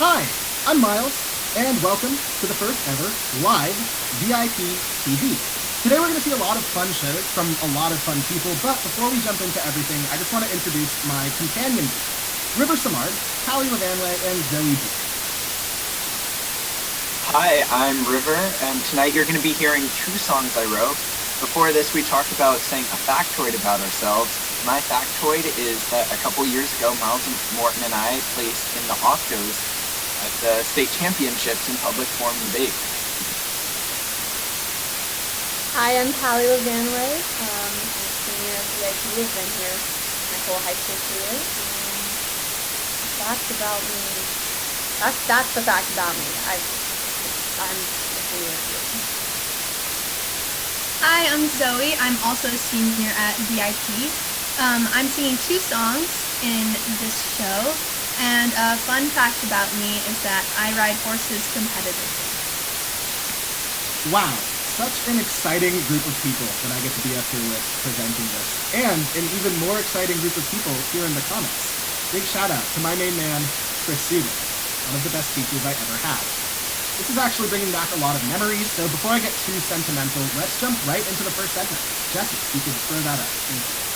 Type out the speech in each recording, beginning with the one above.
Hi, I'm Miles, and welcome to the first ever live VIP TV. Today we're going to see a lot of fun shows from a lot of fun people, but before we jump into everything, I just want to introduce my companion group, River Samard, Cali Lavanway, and Zoe Bull. Hi, I'm River, and tonight you're going to be hearing two songs I wrote. Before this, we talked about saying a factoid about ourselves. My factoid is that a couple years ago, Miles and Morton and I placed in the octos at the state championships in public form debate. Hi, I'm Cali Lavanway. I'm a senior at VIP. I've been here my whole high school career. Fact about me. That's the fact about me. I'm a senior here. Hi, I'm Zoe. I'm also a senior at VIP. I'm singing two songs in this show, and a fun fact about me is that I ride horses competitively. Wow, such an exciting group of people that I get to be up here with presenting this, and an even more exciting group of people here in the comments. Big shout out to my main man, Chris Seaver, one of the best teachers I ever had. This is actually bringing back a lot of memories, so before I get too sentimental, let's jump right into the first segment. Jesse, you could throw that up. Thank you.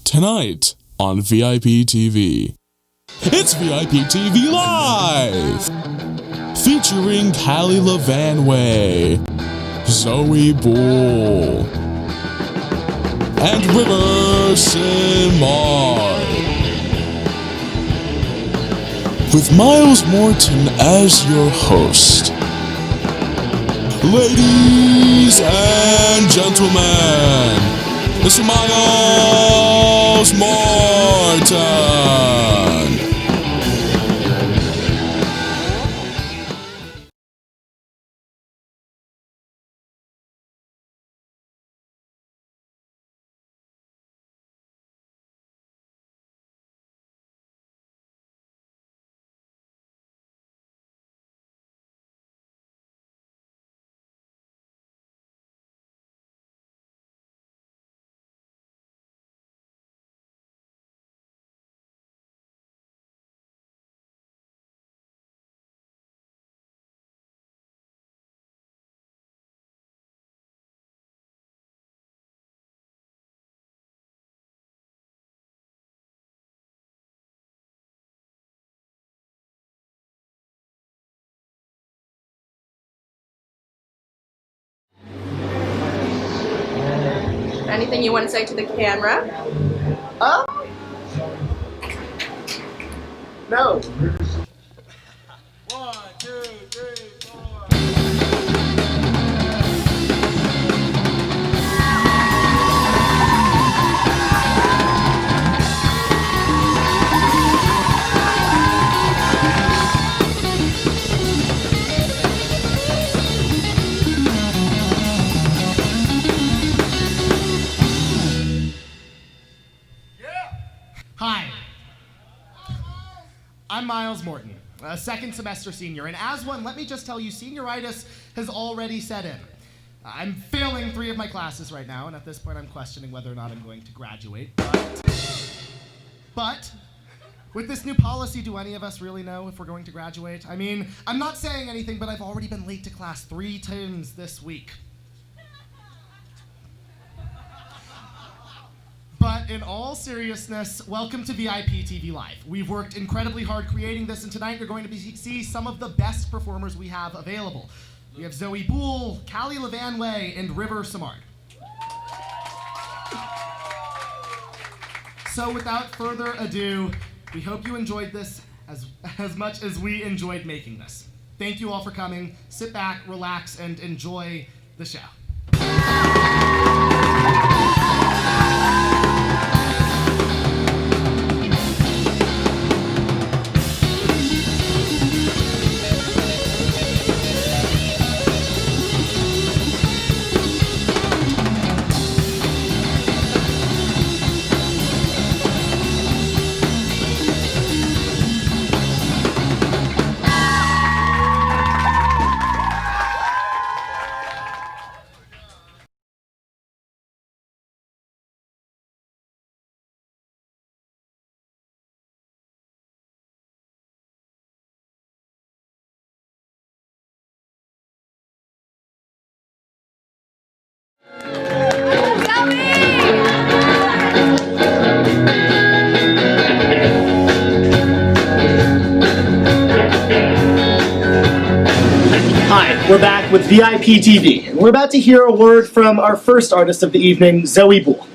Tonight on VIP TV. It's VIP TV Live! Featuring Cali Lavanway, Zoe Bull, and River Samard. With Miles Morton as your host. Ladies and gentlemen, Mr. Miles Morton. Anything you want to say to the camera? No. 1, 2, 3, 4. Hi, I'm Miles Morton, a second semester senior, and as one, let me just tell you, senioritis has already set in. I'm failing 3 of my classes right now, and at this point I'm questioning whether or not I'm going to graduate, but with this new policy, do any of us really know if we're going to graduate? I mean, I'm not saying anything, but I've already been late to class 3 times this week. But But in all seriousness, welcome to VIP TV Live. We've worked incredibly hard creating this, and tonight you're going to see some of the best performers we have available. We have Zoe Bull, Cali Lavanway, and River Samard. So without further ado, we hope you enjoyed this as much as we enjoyed making this. Thank you all for coming. Sit back, relax, and enjoy the show. Hi, we're back with VIP TV, and we're about to hear a word from our first artist of the evening, Zoe Bull.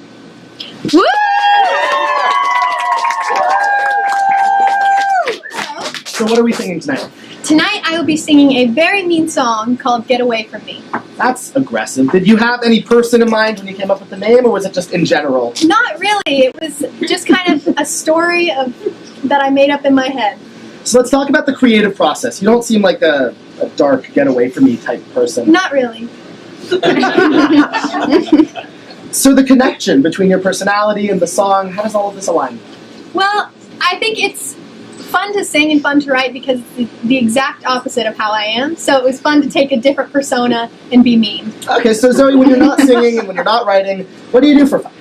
Woo! So what are we singing tonight? Tonight I will be singing a very mean song called Get Away From Me. That's aggressive. Did you have any person in mind when you came up with the name, or was it just in general? Not really. It was just kind of a story that I made up in my head. So let's talk about the creative process. You don't seem like a dark, get away from me type person. Not really. So the connection between your personality and the song, how does all of this align? Well, I think it's fun to sing and fun to write because it's the exact opposite of how I am. So it was fun to take a different persona and be mean. Okay, so Zoe, when you're not singing and when you're not writing, what do you do for fun?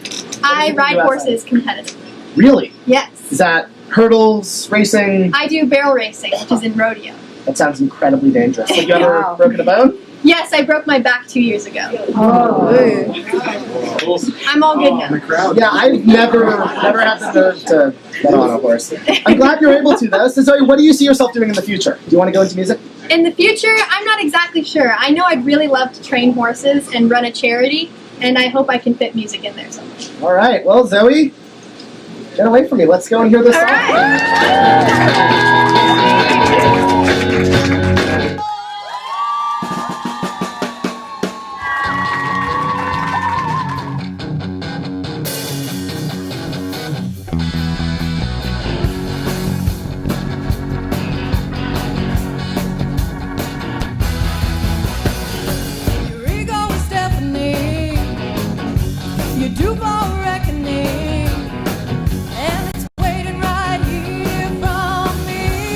I ride horses competitively. Really? Yes. Is that hurdles, racing? I do barrel racing, which is in rodeo. That sounds incredibly dangerous. Have you ever broken a bone? Yes, I broke my back 2 years ago. Oh. I'm all good now. Yeah, I've never had the nerve to get on a horse. I'm glad you're able to, though. So Zoe, what do you see yourself doing in the future? Do you want to go into music? In the future, I'm not exactly sure. I know I'd really love to train horses and run a charity, and I hope I can fit music in there somewhere. All right. Well, Zoe, get away from me. Let's go and hear this All song. right. Your ego is deafening. You do for reckoning, and it's waiting right here from me.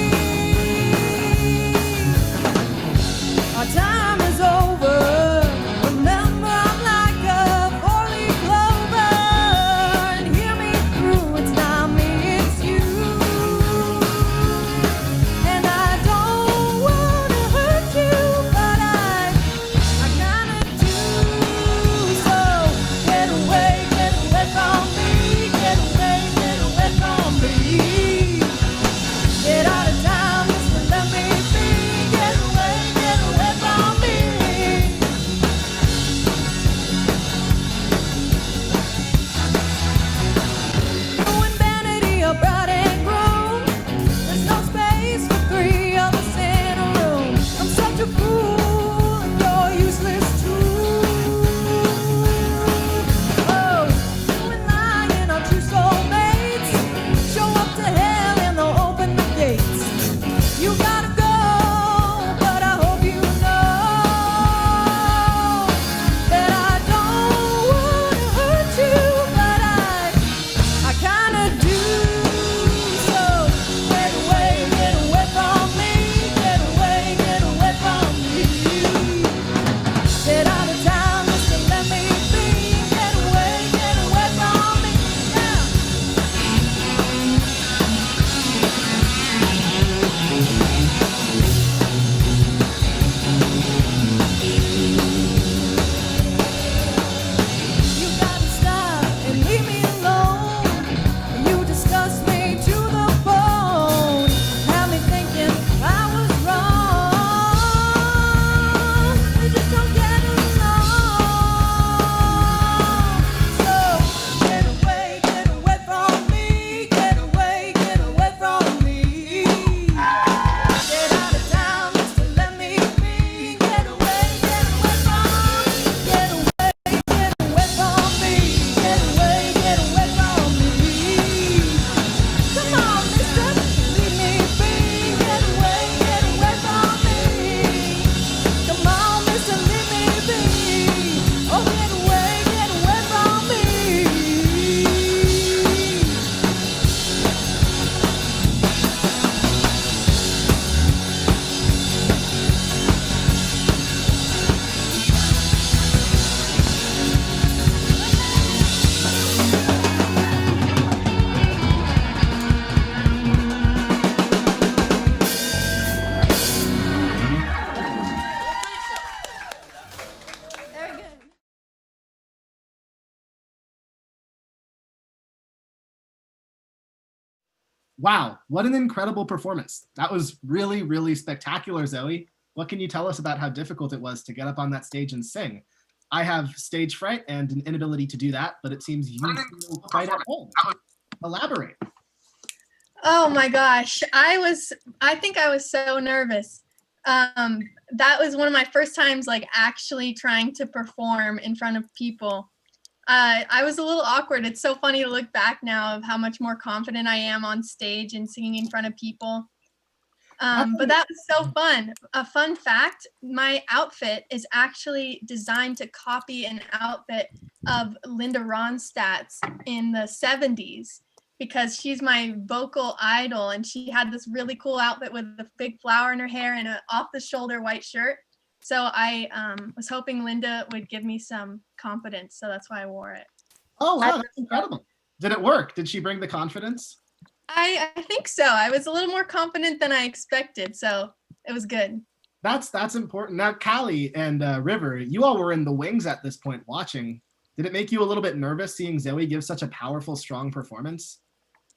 Wow, what an incredible performance. That was really, really spectacular, Zoe. What can you tell us about how difficult it was to get up on that stage and sing? I have stage fright and an inability to do that, but it seems you feel quite at home. Elaborate. Oh my gosh, I think I was so nervous. That was one of my first times like actually trying to perform in front of people. I was a little awkward. It's so funny to look back now of how much more confident I am on stage and singing in front of people. But that was so fun. A fun fact, my outfit is actually designed to copy an outfit of Linda Ronstadt's in the 70s because she's my vocal idol, and she had this really cool outfit with a big flower in her hair and an off-the-shoulder white shirt. So I was hoping Linda would give me some confidence, so that's why I wore it. Oh, wow, that's incredible. Did it work? Did she bring the confidence? I think so. I was a little more confident than I expected, so it was good. That's important. Now, Cali and River, you all were in the wings at this point watching. Did it make you a little bit nervous seeing Zoe give such a powerful, strong performance?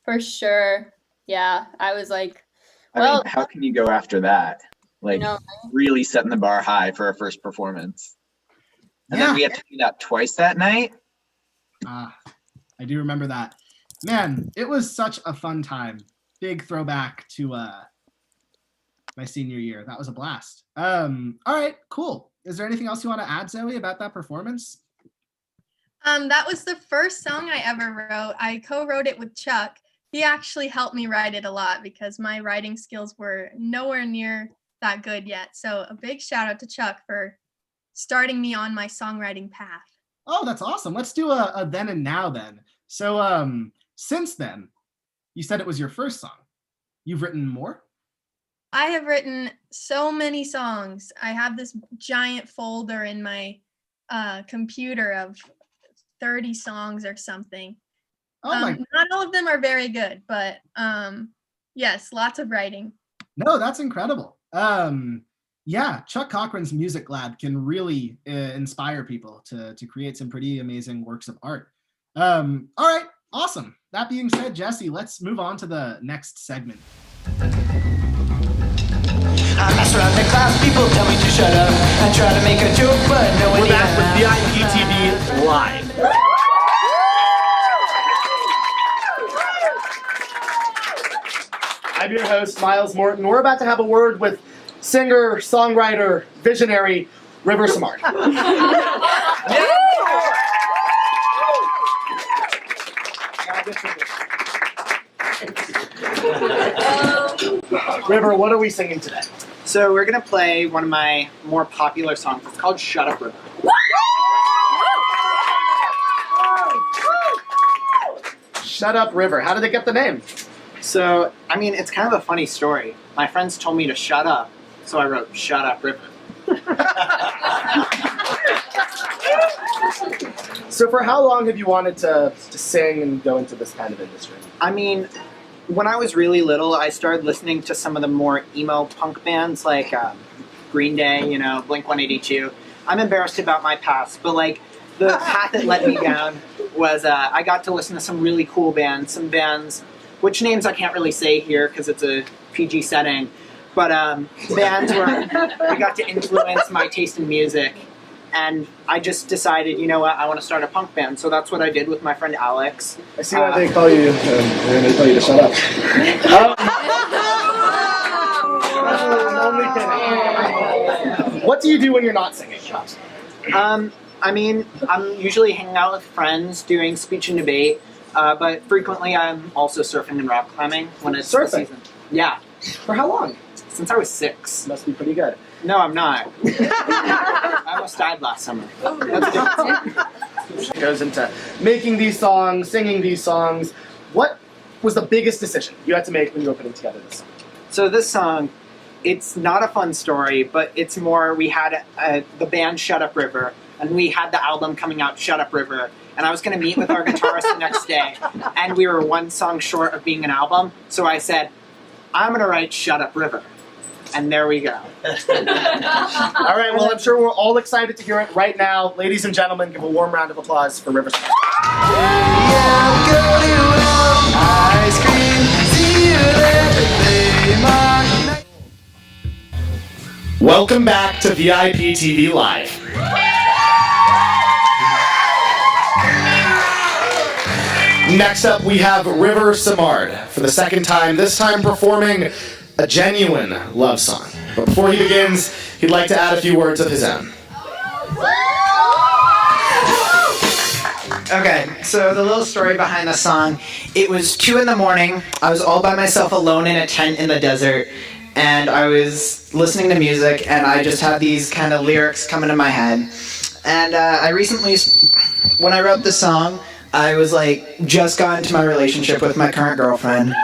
For sure. Yeah, I was like, I mean, how can you go after that? Like, you know, really setting the bar high for our first performance. And then we had to do that twice that night. I do remember that. Man, it was such a fun time. Big throwback to my senior year. That was a blast. All right, cool. Is there anything else you want to add, Zoe, about that performance? That was the first song I ever wrote. I co-wrote it with Chuck. He actually helped me write it a lot because my writing skills were nowhere near that good yet. So a big shout out to Chuck for starting me on my songwriting path. Oh, that's awesome. Let's do a then and now then. So since then, you said it was your first song. You've written more? I have written so many songs. I have this giant folder in my computer of 30 songs or something. Not all of them are very good, but yes, lots of writing. No, that's incredible. Yeah, Chuck Cochran's Music Lab can really inspire people to create some pretty amazing works of art. All right, awesome. That being said, Jesse, let's move on to the next segment. I mess around in class, people tell me to shut up. I try to make a joke, but no one. We're back with VIP TV Live. I'm your host, Miles Morton. We're about to have a word with singer, songwriter, visionary, River Samard. River, what are we singing today? So we're going to play one of my more popular songs. It's called Shut Up River. Shut Up River. How did they get the name? So, I mean, it's kind of a funny story. My friends told me to shut up, so I wrote Shut Up River. So for how long have you wanted to sing and go into this kind of industry? I mean, when I was really little, I started listening to some of the more emo punk bands like Green Day, you know, Blink-182. I'm embarrassed about my past, but like the path that let me down was I got to listen to some really cool bands, some bands, which names I can't really say here because it's a PG setting, but bands where I got to influence my taste in music. And I just decided, you know what, I want to start a punk band. So that's what I did with my friend Alex. I see why they call you, they tell you to shut up. I'm only kidding. What do you do when you're not singing? I mean, I'm usually hanging out with friends, doing speech and debate, but frequently I'm also surfing and rock climbing when it's the season. Yeah. For how long? Since I was 6. Must be pretty good. No, I'm not. I almost died last summer. That's different. It goes into making these songs, singing these songs. What was the biggest decision you had to make when you were putting together this song? So this song, it's not a fun story, but it's more, we had the band Shut Up River, and we had the album coming out, Shut Up River, and I was going to meet with our guitarist the next day, and we were one song short of being an album, so I said, I'm going to write Shut Up River. And there we go. All right, well, I'm sure we're all excited to hear it right now. Ladies and gentlemen, give a warm round of applause for River Samard. Yeah, I'm going to ice cream. See you Welcome back to VIP TV Live. Next up, we have River Samard for the second time, this time performing a genuine love song. But before he begins, he'd like to add a few words of his own. Okay, so the little story behind the song, it was 2 in the morning. I was all by myself alone in a tent in the desert, and I was listening to music, and I just had these kind of lyrics coming to my head. And I recently, when I wrote the song, I was like, just got into my relationship with my current girlfriend.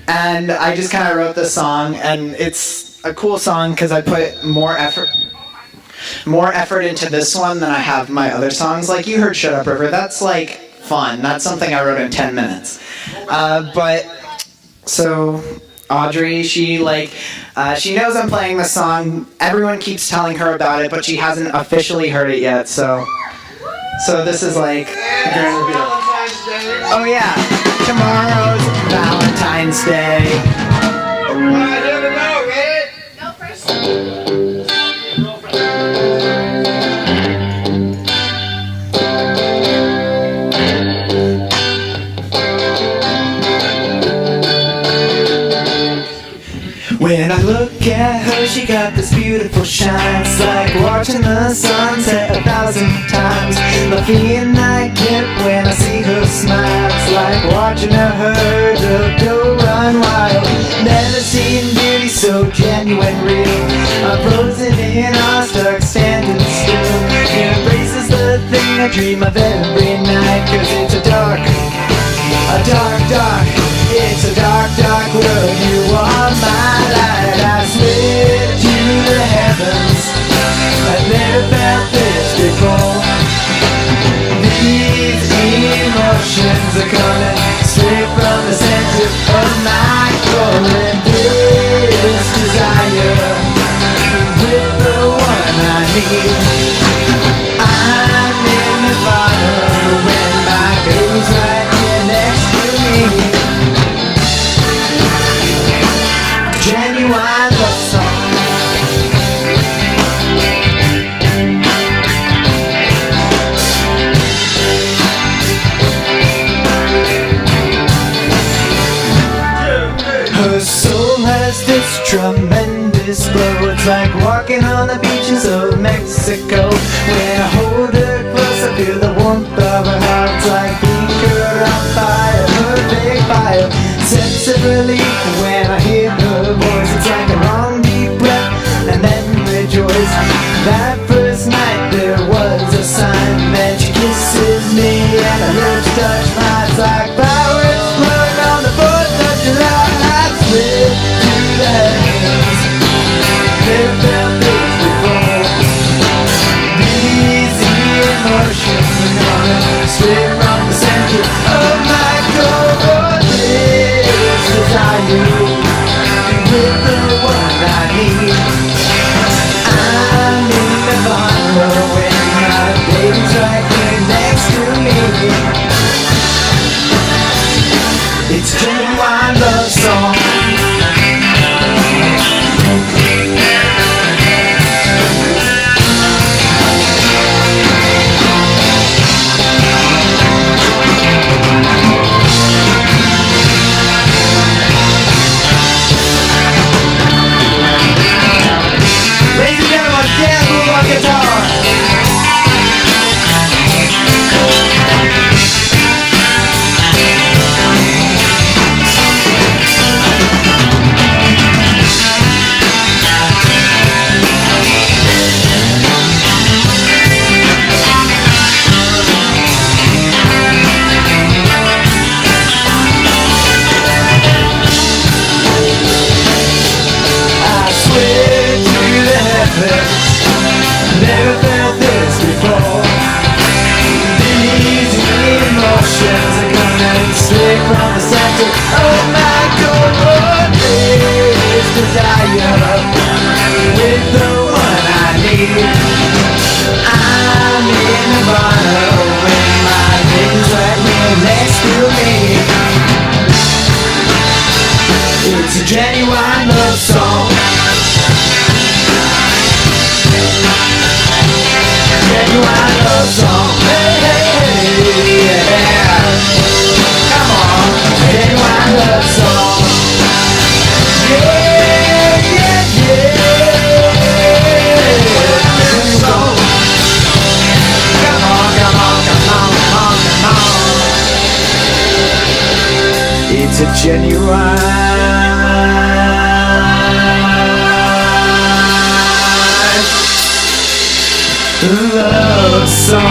And I just kind of wrote this song, and it's a cool song because I put more effort into this one than I have my other songs. Like, you heard Shut Up River, that's like fun. That's something I wrote in 10 minutes. But so Audrey, she knows I'm playing the song. Everyone keeps telling her about it, but she hasn't officially heard it yet. So this is like grand reveal. Oh yeah, tomorrow's Valentine's Day. When I look at her, she got this beautiful shine. It's like watching the sunset 1,000 times. The feeling I get when I see her smile, it's like watching a herd of go run wild. Never seen beauty so genuine, real. I'm frozen in awestruck, standing still. It embraces the thing I dream of every night, 'cause it's a dark, it's a dark, dark world. You are my light. I slid to the heavens. I've never felt this before. These emotions are coming straight from the center of my core. And this desire with the one I need. I'm in the bottom when my baby's right here next to me. Genuine love song. Her soul has this tremendous glow. It's like walking on the beaches of Mexico. When I hold her close, I feel the warmth of her heart. It's like being her on fire, perfect fire. Sense of relief when I hear her voice. It's like a long deep breath and then rejoice. That first night there was a sign. Then she kisses me and her lips touch mine. It's like flowers blown on the 4th of July. I slid through the heavens. Never felt this before. These emotions are coming straight from the center of my core. This desire with the one I need. I'm in the bottle when my baby's right here next to me. It's a genuine love song. love song.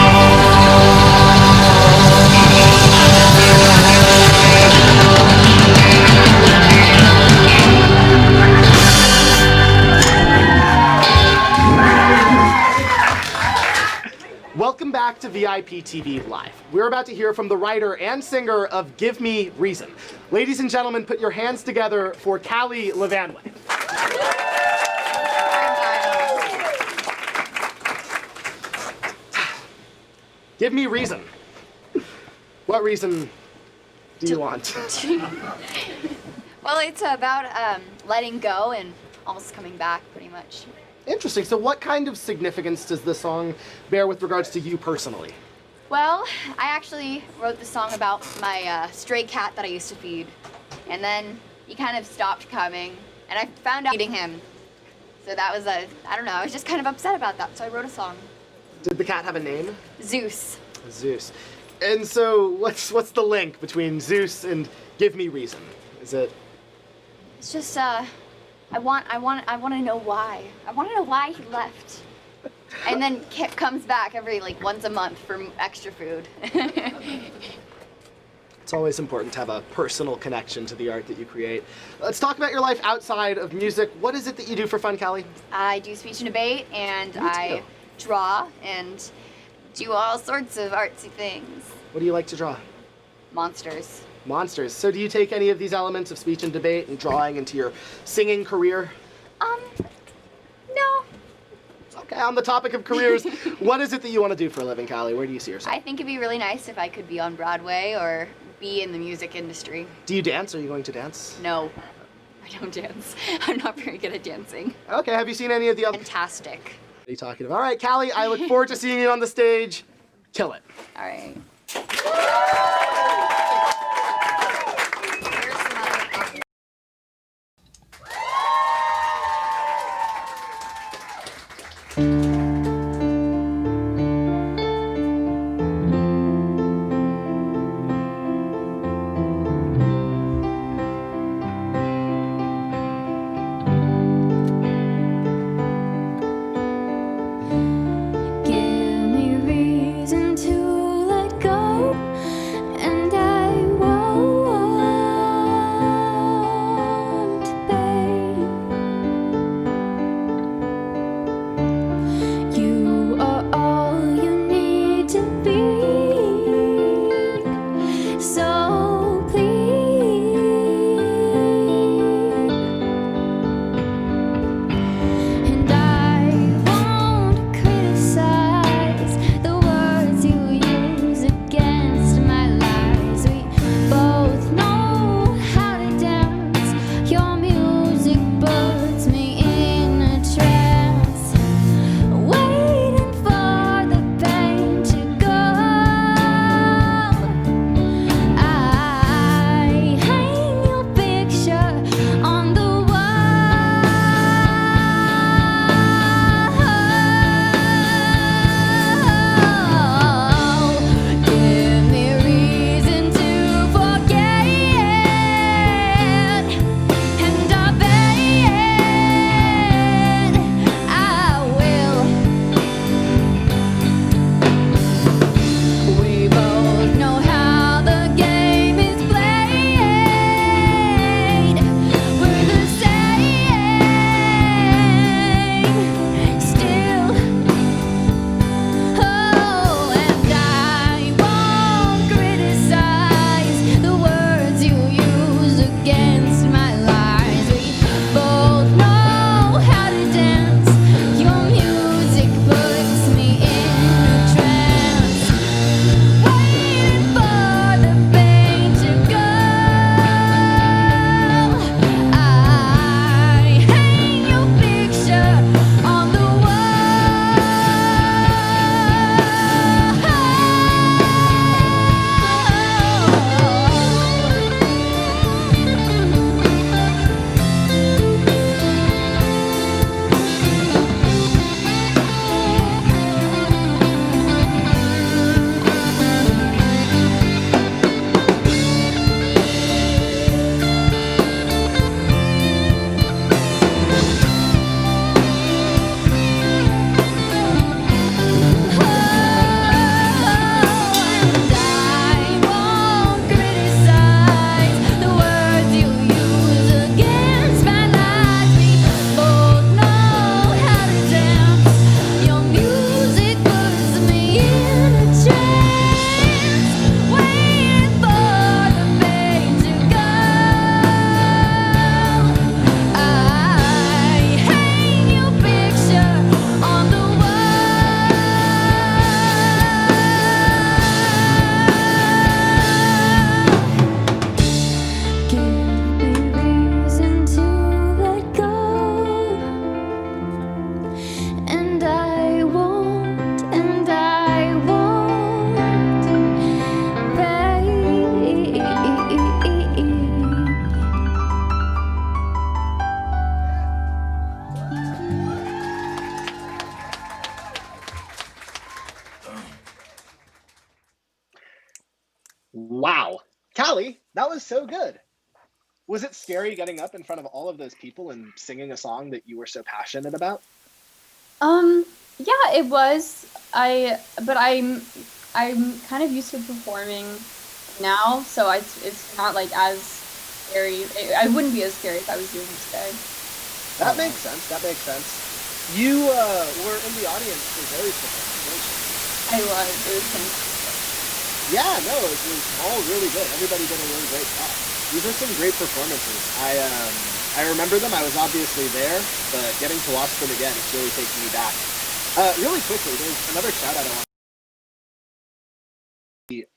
Welcome back to VIP TV Live. We're about to hear from the writer and singer of Give Me Reason. Ladies and gentlemen, put your hands together for Cali Lavanway. Give me reason. What reason do you want? Well, it's about letting go and almost coming back, pretty much. Interesting. So what kind of significance does the song bear with regards to you personally? Well, I actually wrote the song about my stray cat that I used to feed. And then he kind of stopped coming, and I found out eating him. So that was I don't know, I was just kind of upset about that, so I wrote a song. Did the cat have a name? Zeus. Zeus. And so what's the link between Zeus and Give Me Reason? Is it? It's just I want to know why. I want to know why he left. And then comes back every once a month for extra food. It's always important to have a personal connection to the art that you create. Let's talk about your life outside of music. What is it that you do for fun, Cali? I do speech and debate, and I draw and do all sorts of artsy things. What do you like to draw? Monsters. Monsters. So do you take any of these elements of speech and debate and drawing into your singing career? No. Okay, on the topic of careers, what is it that you want to do for a living, Cali? Where do you see yourself? I think it'd be really nice if I could be on Broadway or be in the music industry. Do you dance? Are you going to dance? No, I don't dance. I'm not very good at dancing. Okay, have you seen any of the other? Fantastic. What are you talking about? All right, Cali, I look forward to seeing you on the stage. Kill it. All right. Wow. Callie, that was so good. Was it scary getting up in front of all of those people and singing a song that you were so passionate about? Yeah, it was. But I'm kind of used to performing now, so it's not like as scary. I wouldn't be as scary if I was doing it today. That makes sense. That makes sense. You were in the audience for Zoe's performance, weren't you? I was. It was fantastic. Yeah, no, it was all really good. Everybody did a really great job. These are some great performances. I remember them. I was obviously there, but getting to watch them again, it's really taking me back. Really quickly, there's another shout out I want.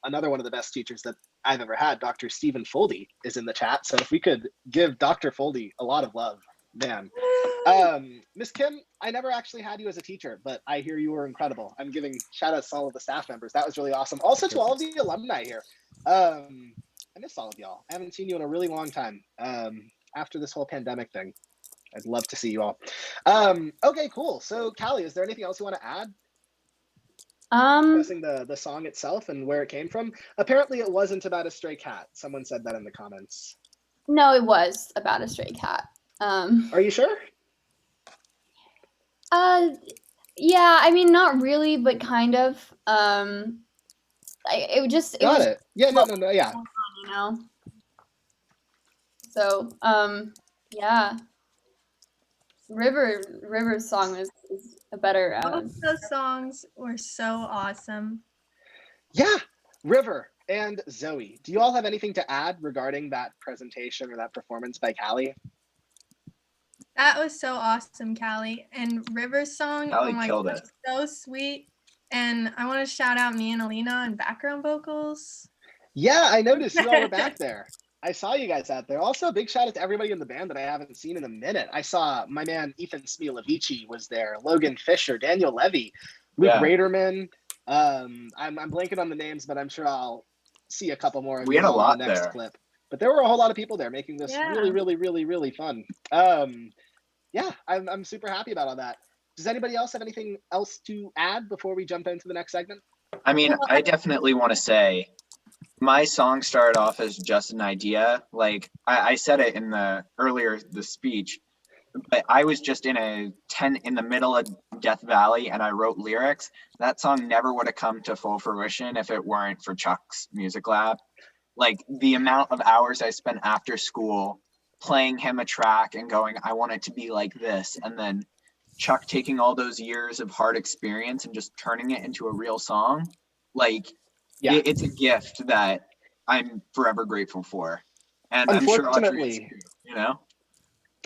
Another one of the best teachers that I've ever had, Dr. Stephen Foldy, is in the chat. So if we could give Dr. Foldy a lot of love, man. Miss Kim, I never actually had you as a teacher, but I hear you were incredible. I'm giving shout outs to all of the staff members. That was really awesome. Also to all of the alumni here. I miss all of y'all. I haven't seen you in a really long time. After this whole pandemic thing, I'd love to see you all. Okay, cool. So Callie, is there anything else you want to add? Discussing the song itself and where it came from. Apparently it wasn't about a stray cat. Someone said that in the comments. No, it was about a stray cat. Are you sure? Yeah, I mean, not really, but kind of. It Got was it. Yeah, no, yeah. You know. So, yeah. River's song is a better. Both those songs were so awesome. Yeah, River and Zoe. Do you all have anything to add regarding that presentation or that performance by Callie? That was so awesome, Callie. And River's song, Callie oh my killed gosh, it. so sweet. And I want to shout out me and Alina on background vocals. Yeah, I noticed you all were back there. I saw you guys out there. Also, big shout out to everybody in the band that I haven't seen in a minute. I saw my man Ethan Smilovici was there, Logan Fisher, Daniel Levy, Luke Raderman. I'm blanking on the names, but I'm sure I'll see a couple more of We you had a all lot in the next there. clip. But there were a whole lot of people there making this really, really, really, really fun. Yeah, I'm super happy about all that. Does anybody else have anything else to add before we jump into the next segment? I mean, I definitely want to say my song started off as just an idea. Like I said it in the speech, but I was just in the middle of Death Valley and I wrote lyrics. That song never would have come to full fruition if it weren't for Chuck's music lab. Like the amount of hours I spent after school playing him a track and going, I want it to be like this. And then Chuck taking all those years of hard experience and just turning it into a real song. Like, it's a gift that I'm forever grateful for. And I'm sure Audrey is too, you know?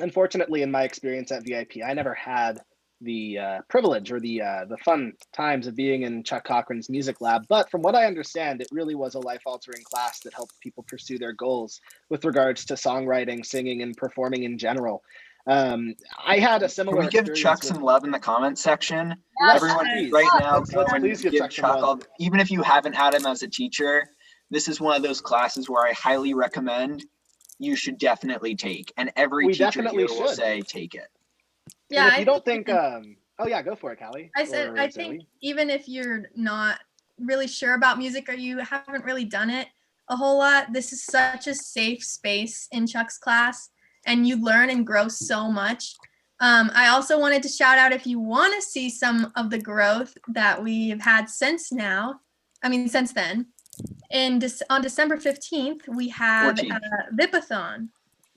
Unfortunately, in my experience at VIP, I never had the privilege or the fun times of being in Chuck Cochran's music lab. But from what I understand, it really was a life-altering class that helped people pursue their goals with regards to songwriting, singing, and performing in general. I had a similar. Can we give Chuck some love in the comments section? Yes, Everyone please. right now, Please give Chuck some love. Even if you haven't had him as a teacher, this is one of those classes where I highly recommend you should definitely take. And every teacher here will say take it. Yeah, and if you don't think, oh yeah, go for it, Callie. I think even if you're not really sure about music or you haven't really done it a whole lot, this is such a safe space in Chuck's class. And you learn and grow so much. I also wanted to shout out, if you want to see some of the growth that we've had since then, on December 15th, we have Vipathon.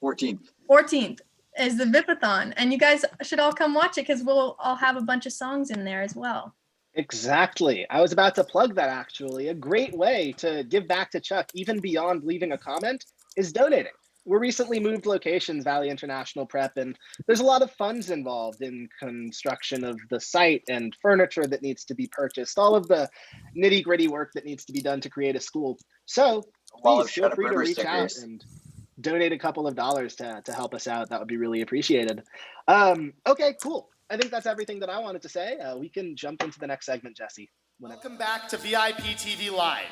14th is the Vipathon. And you guys should all come watch it because we'll all have a bunch of songs in there as well. Exactly. I was about to plug that, actually. A great way to give back to Chuck, even beyond leaving a comment, is donating. We recently moved locations, Valley International Prep, and there's a lot of funds involved in construction of the site and furniture that needs to be purchased, all of the nitty gritty work that needs to be done to create a school. So please feel free to reach out and donate a couple of dollars to help us out. That would be really appreciated. Okay, cool. I think that's everything that I wanted to say. We can jump into the next segment, Jesse. Welcome back to VIP TV Live.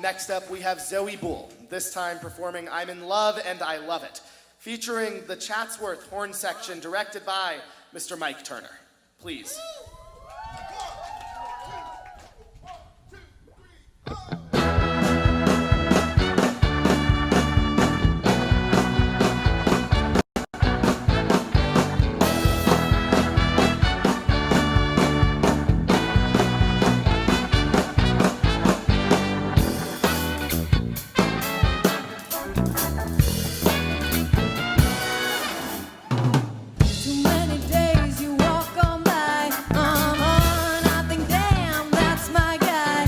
Next up, we have Zoe Bull, this time performing I'm in Love and I Love It, featuring the Chatsworth horn section directed by Mr. Mike Turner. Please. Too many days you walk on by, and I think, damn, that's my guy.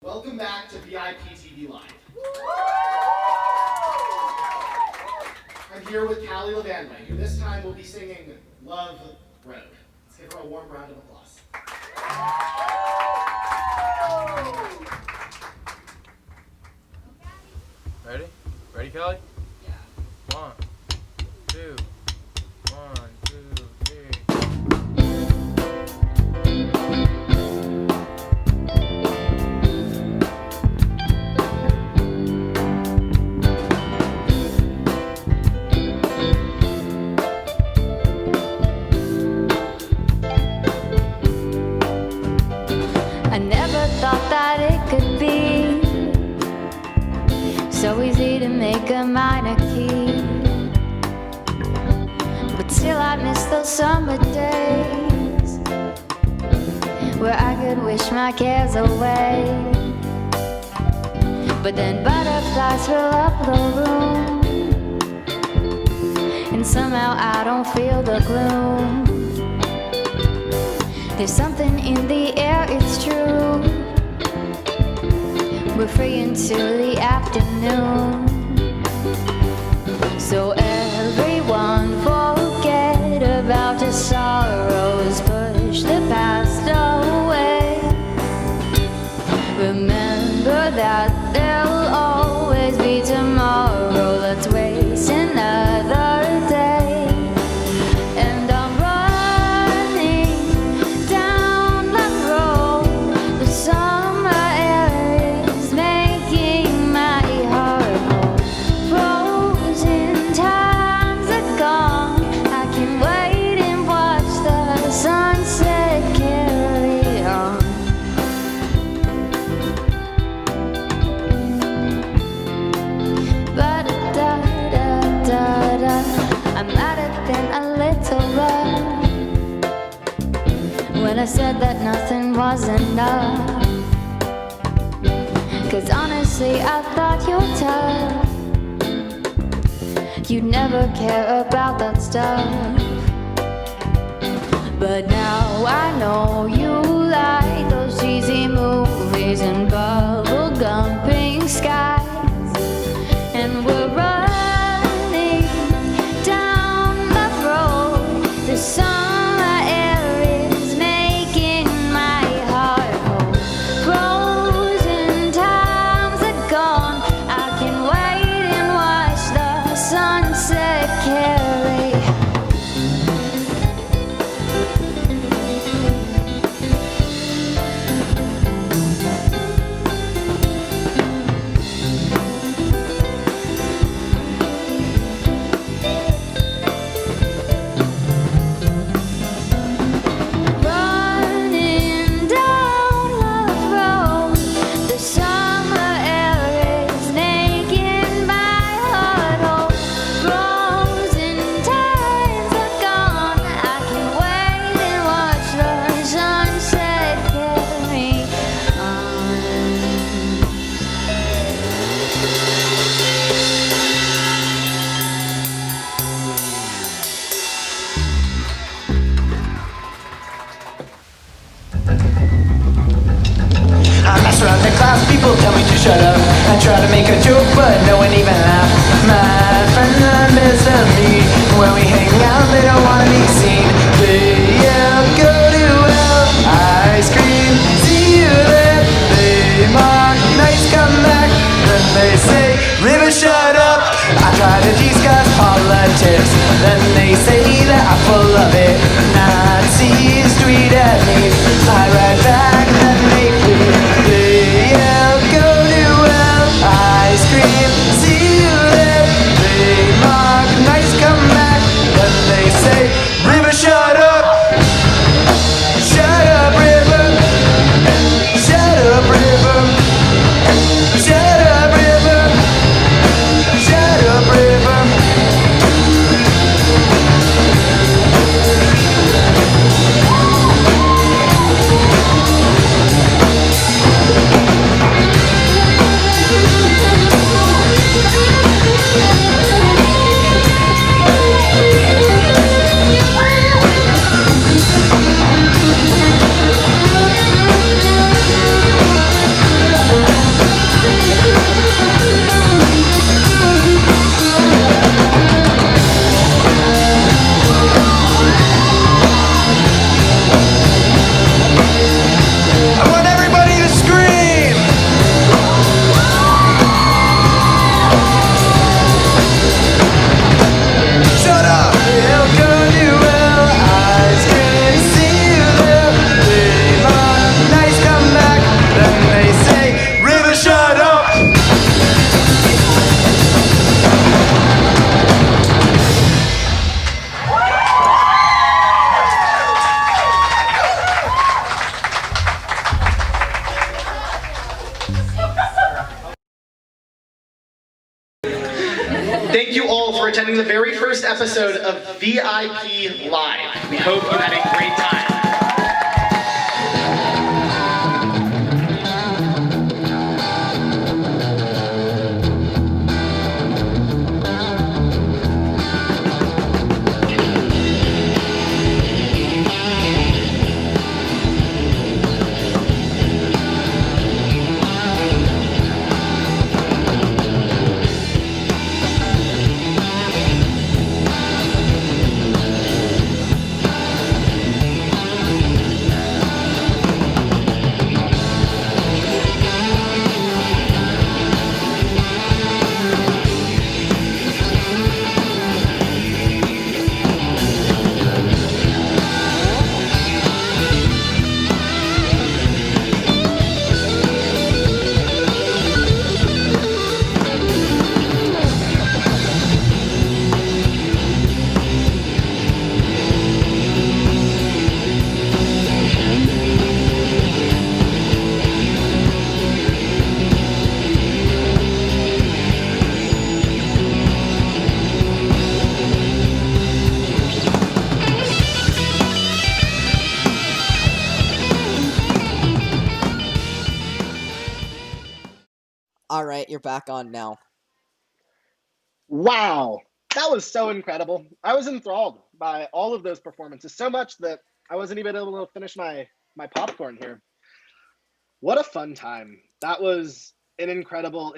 Welcome back to VIP TV Live. I'm here with Cali Lavanway, who this time will be singing Love Road. Let's give her a warm round of applause. Ready? Ready, Kelly? Yeah. 1, 2, 1, 2, 3. I never thought that it could be so easy to make a minor key, but still I miss those summer days where I could wish my cares away. But then butterflies fill up the room, and somehow I don't feel the gloom. There's something in the air, it's true. We're free until the afternoon. So everyone forget about your sorrows, push the past away. Remember that there'll always be tomorrow. Let's waste another day. And I'm running down the road. The summer air is making my heart cold. Frozen times are gone. I can wait and watch the sunset carry on. Ba-da-da-da-da-da. I might have been a little rough when I said that nothing was enough. 'Cause honestly, I thought you're tough. You'd never care about that stuff. But now I know you like those cheesy movies and bubblegum pink skies. And we're running down the road. The summer air is making my heart cold. Frozen times are gone. I can wait and watch the sunset carry. Running down the road, the summer air is making my heart cold. Frozen times are gone. I can wait and watch the sunset carry on. I mess around in class, people tell me to shut up. I try to make a joke, but no one even laughs. My friends are missing me. When we hang out, they don't wanna be seen. They yell, go to hell, ice cream, see you there. They mock, nice come back. Then they say, River, shut up. I try to discuss politics. Then they say that I'm full of it. Nazis tweet at me. I write back, then they flee. They yell, go to hell, ice cream, see you there. They mock, nice come back. Then they say, River, shut up. Shut up, River. Shut up, River. Shut up, River. Shut up, River. Thank you all for attending the very first episode of VIP Live. We hope you had a great time. All right, you're back on now. Wow, that was so incredible. I was enthralled by all of those performances so much that I wasn't even able to finish my popcorn here. What a fun time. That was an incredible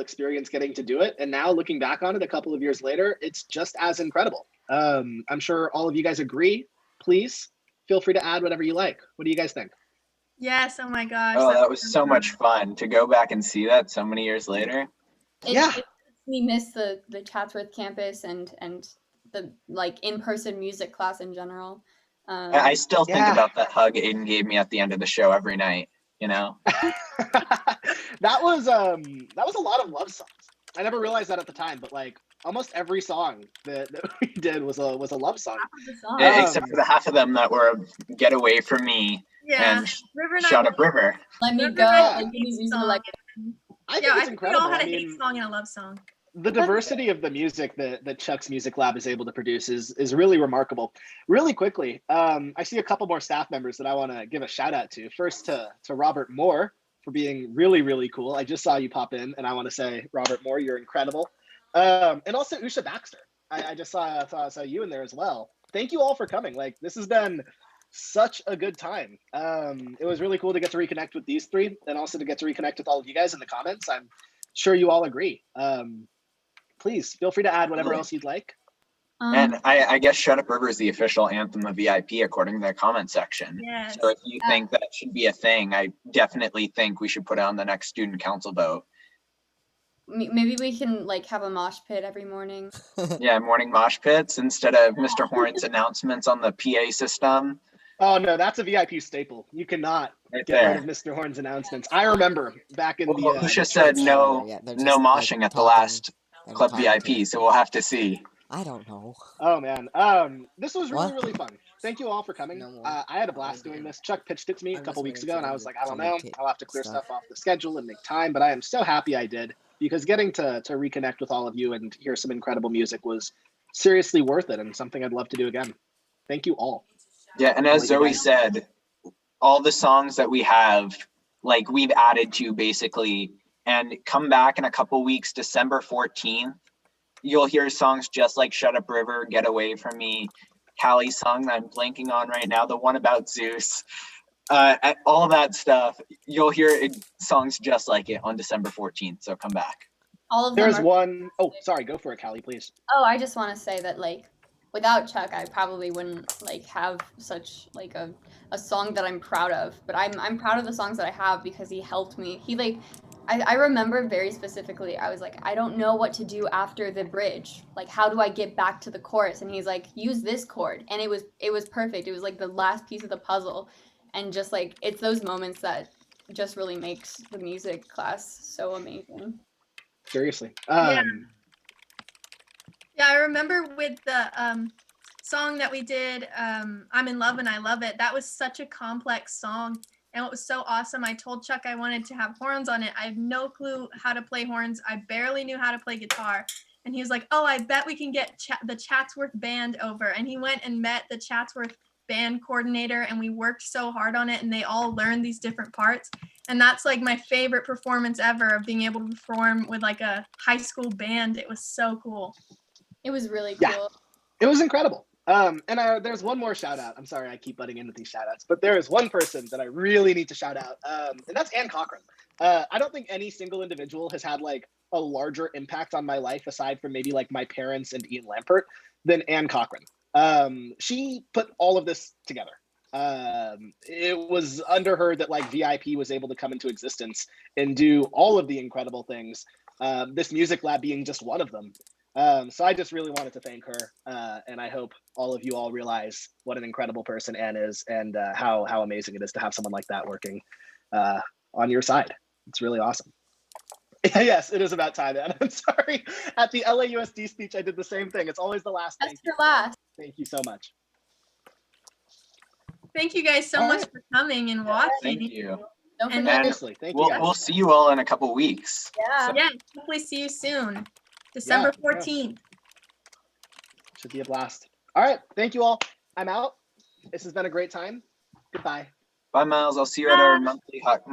experience getting to do it. And now looking back on it a couple of years later, it's just as incredible. I'm sure all of you guys agree. Please feel free to add whatever you like. What do you guys think? Yes, oh my gosh. Oh, that was so much fun to go back and see that so many years later. It makes me miss the Chatsworth campus and the like in-person music class in general. I still think about that hug Aiden gave me at the end of the show every night, you know? That was a lot of love songs. I never realized that at the time, but like almost every song that we did was a love song. Except for the half of them that were Get Away From Me and Shut Up River. Let me go. Like, like, I think it's incredible. We all had a hate song and a love song. The diversity of the music that Chuck's Music Lab is able to produce is really remarkable. Really quickly, I see a couple more staff members that I want to give a shout out to. First to Robert Moore for being really cool. I just saw you pop in, and I want to say, Robert Moore, you're incredible. And also Usha Baxter. I just saw you in there as well. Thank you all for coming. Like, this has been such a good time. It was really cool to get to reconnect with these three and also to get to reconnect with all of you guys in the comments. I'm sure you all agree. Please feel free to add whatever else you'd like. And I guess Shut Up River is the official anthem of VIP according to the comment section. Yes. So if you think that should be a thing, I definitely think we should put it on the next student council vote. Maybe we can like have a mosh pit every morning. Yeah, morning mosh pits instead of Mr. Horn's announcements on the PA system. Oh no, that's a VIP staple. You cannot get rid of Mr. Horn's announcement. I remember back in the. Usha said no moshing at the last Club VIP, so we'll have to see. I don't know. Oh man, this was really fun. Thank you all for coming. I had a blast doing this. Chuck pitched it to me a couple weeks ago, and I was like, I don't know, I'll have to clear stuff off the schedule and make time. But I am so happy I did, because getting to reconnect with all of you and hear some incredible music was seriously worth it, and something I'd love to do again. Thank you all. Yeah, and as Zoe said, all the songs that we have, like we've added to basically, and come back in a couple weeks, December 14th, you'll hear songs just like Shut Up River, Get Away From Me, Cali's song that I'm blanking on right now, the one about Zeus, all that stuff. You'll hear songs just like it on December 14th, so come back. All of them There's one, oh, sorry, go for it, Cali, please. Oh, I just want to say that, like, without Chuck, I probably wouldn't like have such like a song that I'm proud of. But I'm proud of the songs that I have because he helped me. He like I remember very specifically, I was like, I don't know what to do after the bridge. Like, how do I get back to the chorus? And he's like, use this chord. And it was perfect. It was like the last piece of the puzzle. And just like, it's those moments that just really makes the music class so amazing. Seriously. Yeah, I remember with the song that we did, I'm in Love and I Love It. That was such a complex song. And what was so awesome, I told Chuck I wanted to have horns on it. I had no clue how to play horns. I barely knew how to play guitar. and he was like, "Oh, I bet we can get the Chatsworth band over." And he went and met the Chatsworth band coordinator, and we worked so hard on it, and they all learned these different parts. And that's like my favorite performance ever, of being able to perform with like a high school band. It was so cool. It was really cool. Yeah, it was incredible. And there's one more shout out. I'm sorry I keep butting into these shout outs, but there is one person that I really need to shout out, and that's Ann Cochran. I don't think any single individual has had like a larger impact on my life, aside from maybe like my parents and Ian Lampert, than Ann Cochran. She put all of this together. It was under her that like VIP was able to come into existence and do all of the incredible things, this music lab being just one of them. So I just really wanted to thank her, and I hope all of you all realize what an incredible person Anne is, and how amazing it is to have someone like that working on your side. It's really awesome. Yes, it is about time, Anne. I'm sorry. At the LAUSD speech, I did the same thing. It's always the last. That's your last. Thank you so much. Thank you guys so much for coming and watching. Thank you. And honestly, thank you. We'll see you all in a couple weeks. Yeah. So- yeah, hopefully see you soon. December 14th. Should be a blast. All right, thank you all. I'm out. This has been a great time. Goodbye. Bye, Miles. I'll see you at our monthly hot